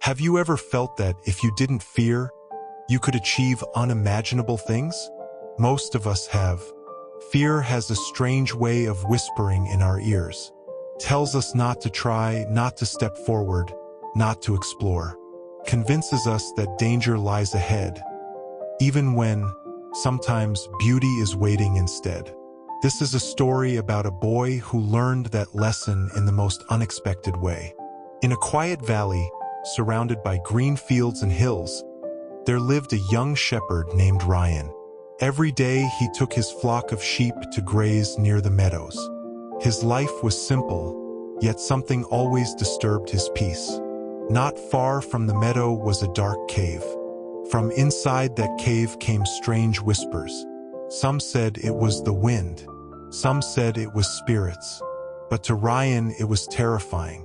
Have you ever felt that if you didn't fear, you could achieve unimaginable things? Most of us have. Fear has a strange way of whispering in our ears. Tells us not to try, not to step forward, not to explore. Convinces us that danger lies ahead, even when, sometimes, beauty is waiting instead. This is a story about a boy who learned that lesson in the most unexpected way. In a quiet valley, surrounded by green fields and hills, there lived a young shepherd named Ryan. Every day he took his flock of sheep to graze near the meadows. His life was simple, yet something always disturbed his peace. Not far from the meadow was a dark cave. From inside that cave came strange whispers. Some said it was the wind. Some said it was spirits. But to Ryan it was terrifying.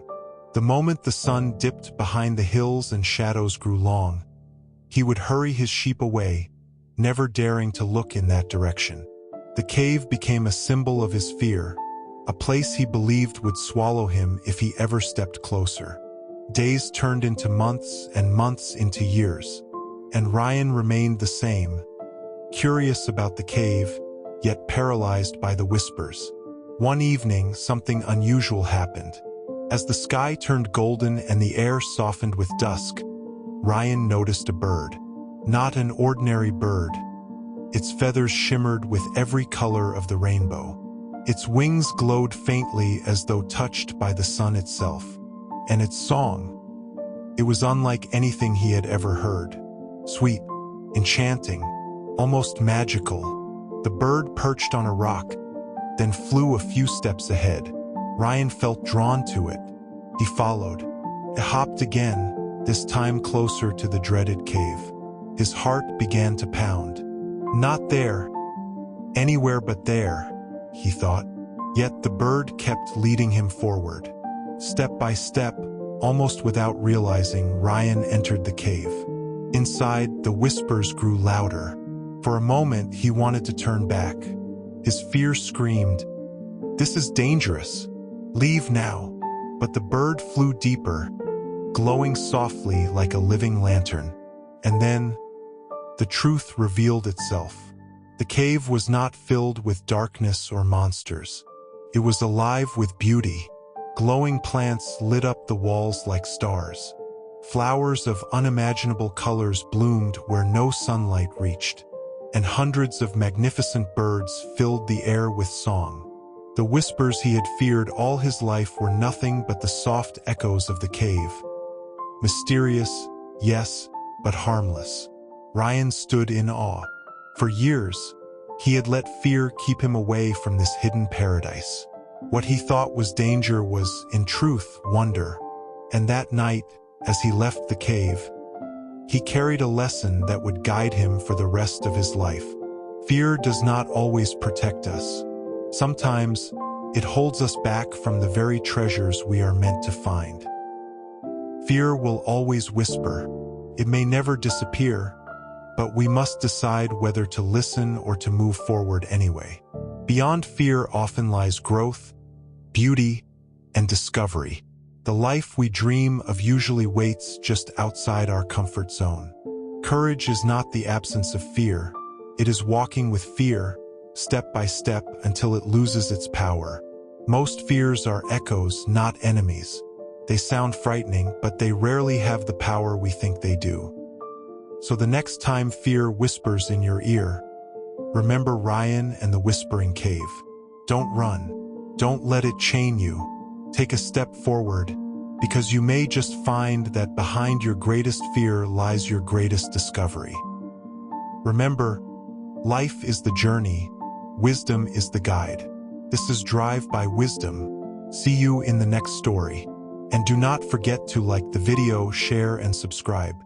The moment the sun dipped behind the hills and shadows grew long, he would hurry his sheep away, never daring to look in that direction. The cave became a symbol of his fear, a place he believed would swallow him if he ever stepped closer. Days turned into months and months into years, and Ryan remained the same, curious about the cave, yet paralyzed by the whispers. One evening, something unusual happened. As the sky turned golden and the air softened with dusk, Ryan noticed a bird. Not an ordinary bird. Its feathers shimmered with every color of the rainbow. Its wings glowed faintly as though touched by the sun itself. And its song, it was unlike anything he had ever heard. Sweet, enchanting, almost magical. The bird perched on a rock, then flew a few steps ahead. Ryan felt drawn to it. He followed. It hopped again, this time closer to the dreaded cave. His heart began to pound. Not there. Anywhere but there, he thought. Yet the bird kept leading him forward. Step by step, almost without realizing, Ryan entered the cave. Inside, the whispers grew louder. For a moment, he wanted to turn back. His fear screamed, "This is dangerous. Leave now." But the bird flew deeper, glowing softly like a living lantern. And then, the truth revealed itself. The cave was not filled with darkness or monsters. It was alive with beauty. Glowing plants lit up the walls like stars. Flowers of unimaginable colors bloomed where no sunlight reached. And hundreds of magnificent birds filled the air with song. The whispers he had feared all his life were nothing but the soft echoes of the cave. Mysterious, yes, but harmless. Ryan stood in awe. For years, he had let fear keep him away from this hidden paradise. What he thought was danger was, in truth, wonder. And that night, as he left the cave, he carried a lesson that would guide him for the rest of his life. Fear does not always protect us. Sometimes, it holds us back from the very treasures we are meant to find. Fear will always whisper. It may never disappear, but we must decide whether to listen or to move forward anyway. Beyond fear often lies growth, beauty, and discovery. The life we dream of usually waits just outside our comfort zone. Courage is not the absence of fear. It is walking with fear, step by step, until it loses its power. Most fears are echoes, not enemies. They sound frightening, but they rarely have the power we think they do. So the next time fear whispers in your ear, remember Ryan and the whispering cave. Don't run. Don't let it chain you. Take a step forward, because you may just find that behind your greatest fear lies your greatest discovery. Remember, life is the journey, wisdom is the guide. This is Drive by Wisdom. See you in the next story. And do not forget to like the video, share, and subscribe.